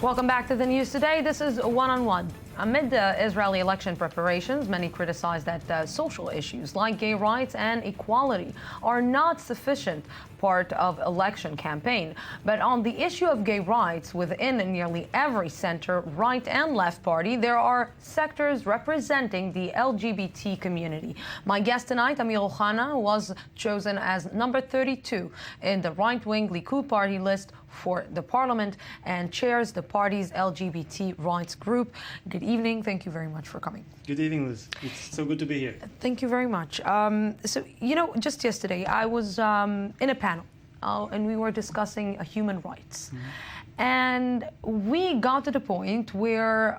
Welcome back to the news today. This is One on One. Amid the Israeli election preparations, many criticize that social issues like gay rights and equality are not sufficient part of election campaign. But on the issue of gay rights, within nearly every center, right and left party, there are sectors representing the LGBT community. My guest tonight, Amir Ohana, was chosen as number 32 in the right-wing Likud Party list for the parliament and chairs the party's LGBT rights group. Good evening. Thank you very much for coming. Good evening, Liz. It's so good to be here. Thank you very much. Just yesterday I was in a panel and we were discussing human rights. Mm-hmm. And we got to the point where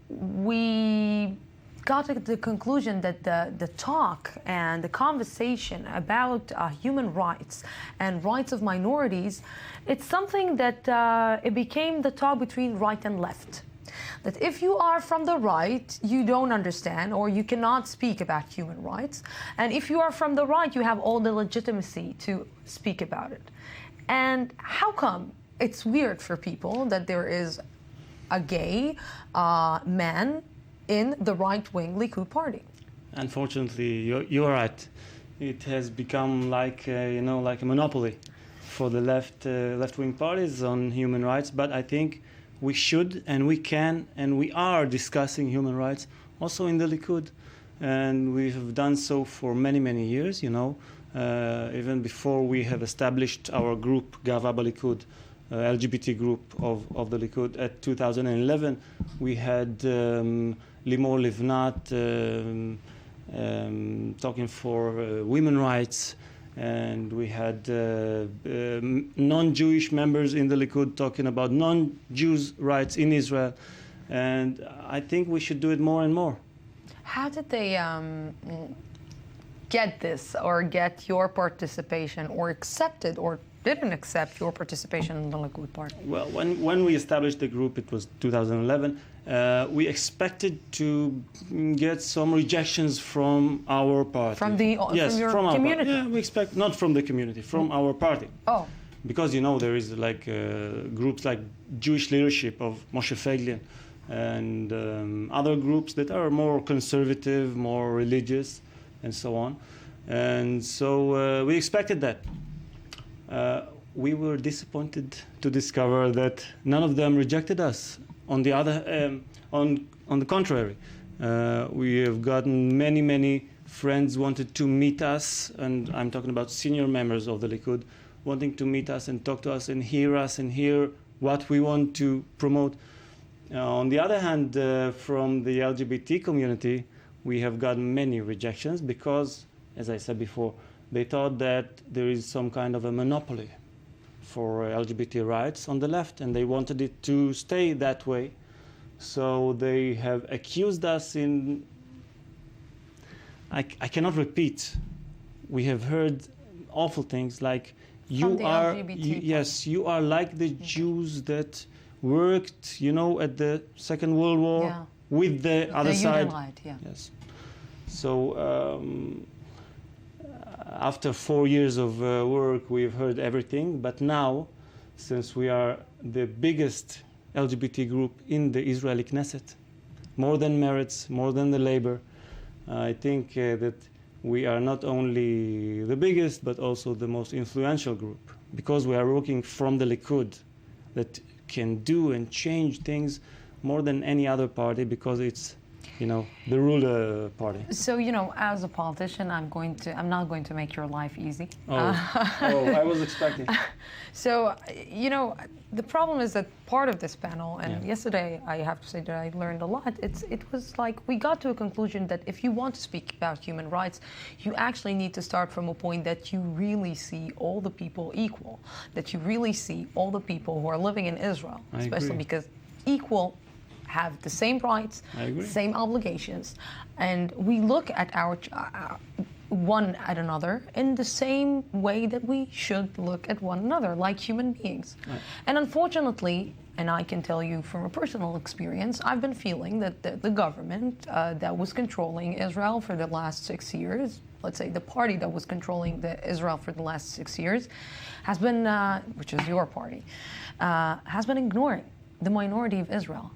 we got to the conclusion that the talk and the conversation about human rights and rights of minorities, it's something that it became the talk between right and left. That if you are from the right, you don't understand or you cannot speak about human rights. And if you are from the right, you have all the legitimacy to speak about it. And how come it's weird for people that there is a gay man in the right-wing Likud Party? Unfortunately, you're right. It has become like a monopoly for the left-wing parties on human rights. But I think we should and we can and we are discussing human rights also in the Likud, and we have done so for many, many years. Even before we have established our group, Jaffa Likud, LGBT group of the Likud. At 2011, we had Limor Livnat talking for women's rights, and we had non-Jewish members in the Likud talking about non-Jews' rights in Israel, and I think we should do it more and more. How did they get this, or get your participation, or accepted, or didn't accept your participation in the Likud Party? Well, when we established the group, it was 2011, we expected to get some rejections from our party. From your from community? Yeah, we expect, not from the community, from our party. Oh. Because, there is groups like Jewish Leadership of Moshe Feiglin and other groups that are more conservative, more religious, and so on. And so we expected that. We were disappointed to discover that none of them rejected us. On the contrary, we have gotten many friends wanted to meet us, and I'm talking about senior members of the Likud, wanting to meet us and talk to us and hear what we want to promote. On the other hand, from the LGBT community, we have gotten many rejections because, as I said before, they thought that there is some kind of a monopoly for LGBT rights on the left, and they wanted it to stay that way. So they have accused us in, I cannot repeat, we have heard awful things like, you are like the Jews that worked, at the Second World War with the other side. Yes. So after 4 years of work, we've heard everything. But now, since we are the biggest LGBT group in the Israeli Knesset, more than Meretz, more than the Labor, I think that we are not only the biggest, but also the most influential group, because we are working from the Likud that can do and change things more than any other party, because it's the ruler party. So, as a politician, I'm not going to make your life easy. I was expecting. So, the problem is that part of this panel, and yesterday I have to say that I learned a lot, it was like we got to a conclusion that if you want to speak about human rights, you actually need to start from a point that you really see all the people equal, that you really see all the people who are living in Israel, especially because equal have the same rights, same obligations, and we look at our one at another in the same way that we should look at one another, like human beings. Right. And unfortunately, and I can tell you from a personal experience, I've been feeling that the government that was controlling Israel for the last 6 years, let's say the party that was controlling Israel for the last 6 years, has been, which is your party, has been ignoring the minority of Israel.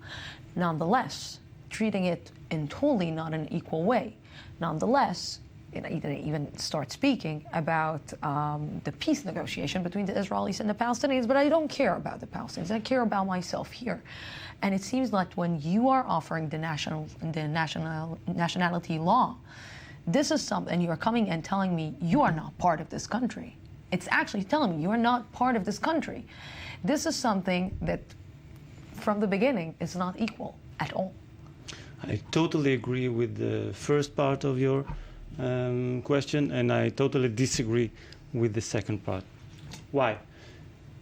Nonetheless, treating it in totally not an equal way. Nonetheless, they even start speaking about the peace negotiation between the Israelis and the Palestinians, but I don't care about the Palestinians. I care about myself here. And it seems like when you are offering the nationality law, this is something, and you're coming and telling me you are not part of this country. It's actually telling me you are not part of this country. This is something that, from the beginning, is not equal at all. I totally agree with the first part of your question, and I totally disagree with the second part. Why?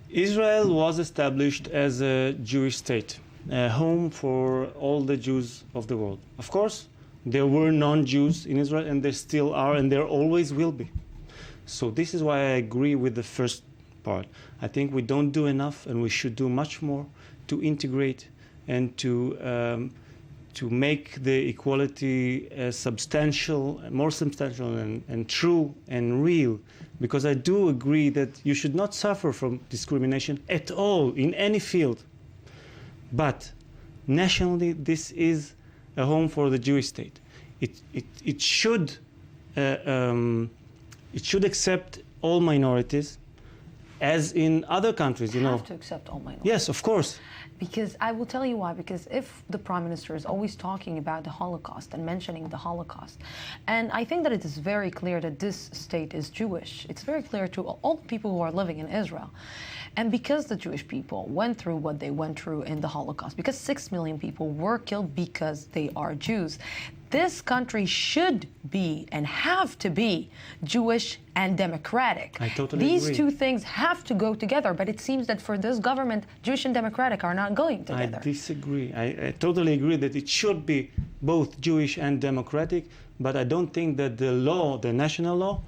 Israel was established as a Jewish state, a home for all the Jews of the world. Of course, there were non-Jews in Israel, and there still are, and there always will be. So this is why I agree with the first part. I think we don't do enough, and we should do much more to integrate and to make the equality more substantial and true and real. Because I do agree that you should not suffer from discrimination at all in any field. But nationally, this is a home for the Jewish state. It should accept all minorities, as in other countries. You have to accept all minorities. Yes, of course. Because I will tell you why. Because if the Prime Minister is always talking about the Holocaust and mentioning the Holocaust, and I think that it is very clear that this state is Jewish. It's very clear to all the people who are living in Israel. And because the Jewish people went through what they went through in the Holocaust, because 6 million people were killed because they are Jews, this country should be and have to be Jewish and democratic. I totally These agree. two things have to go together, but it seems that for this government, Jewish and democratic are not going together. I disagree. I totally agree that it should be both Jewish and democratic, but I don't think that the law, the national law,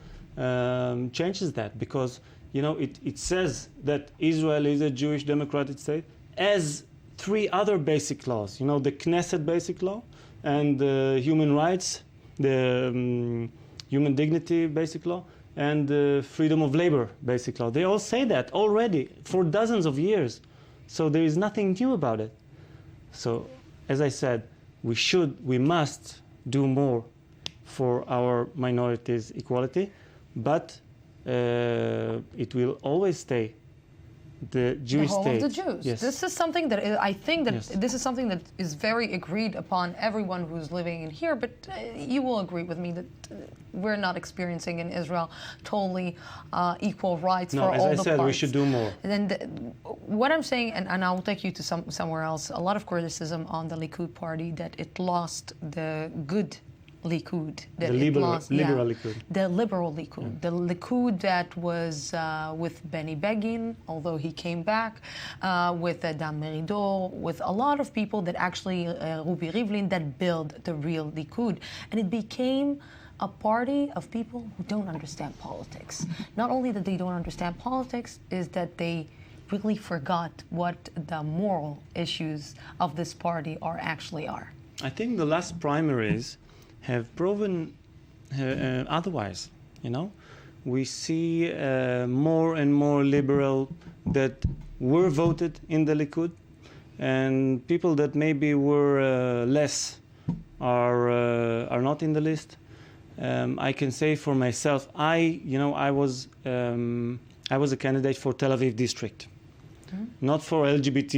changes that, because it says that Israel is a Jewish democratic state as 3 other basic laws. The Knesset basic law, and the human rights, the human dignity basic law, and the freedom of labor basic law. They all say that already for dozens of years. So there is nothing new about it. So, as I said, we must do more for our minorities' equality, but it will always stay the Jewish the home state. of the Jews. Yes. This is something that I think that Yes. this is something that is very agreed upon everyone who's living in here. But you will agree with me that we're not experiencing in Israel totally equal rights for all the parts. No, as I said, we should do more. And what I'm saying, and I will take you to somewhere else. A lot of criticism on the Likud Party that it lost the good Likud, that The liberal Likud. Likud. The liberal Likud. The Likud that was with Benny Begin, although he came back, with Dan Meridor, with a lot of people that actually, Rubi Rivlin, that built the real Likud. And it became a party of people who don't understand politics. Not only that they don't understand politics, is that they really forgot what the moral issues of this party actually are. I think the last primaries have proven otherwise. We see more and more liberal that were voted in the Likud, and people that maybe were less are not in the list. I can say for myself, I was a candidate for Tel Aviv district, not for LGBT.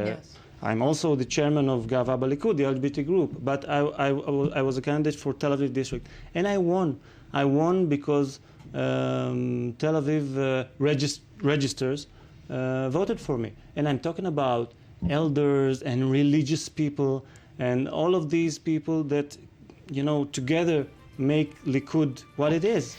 Yes. I'm also the chairman of Jaffa Likud, the LGBT group, but I was a candidate for Tel Aviv district, and I won. I won because Tel Aviv registers voted for me, and I'm talking about elders and religious people and all of these people that together make Likud what it is.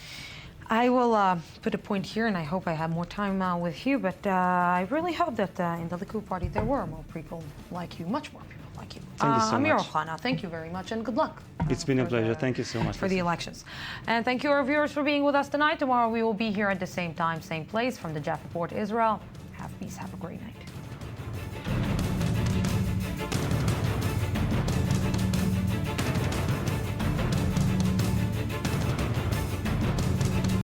I will put a point here, and I hope I have more time with you, but I really hope that in the Likud Party there were more people like you, much more people like you. Thank you so Amir much. Ohana, thank you very much, and good luck. It's been a pleasure. Thank you so much for the elections. And thank you, our viewers, for being with us tonight. Tomorrow we will be here at the same time, same place from the Jaffa Port, Israel. Have peace. Have a great night.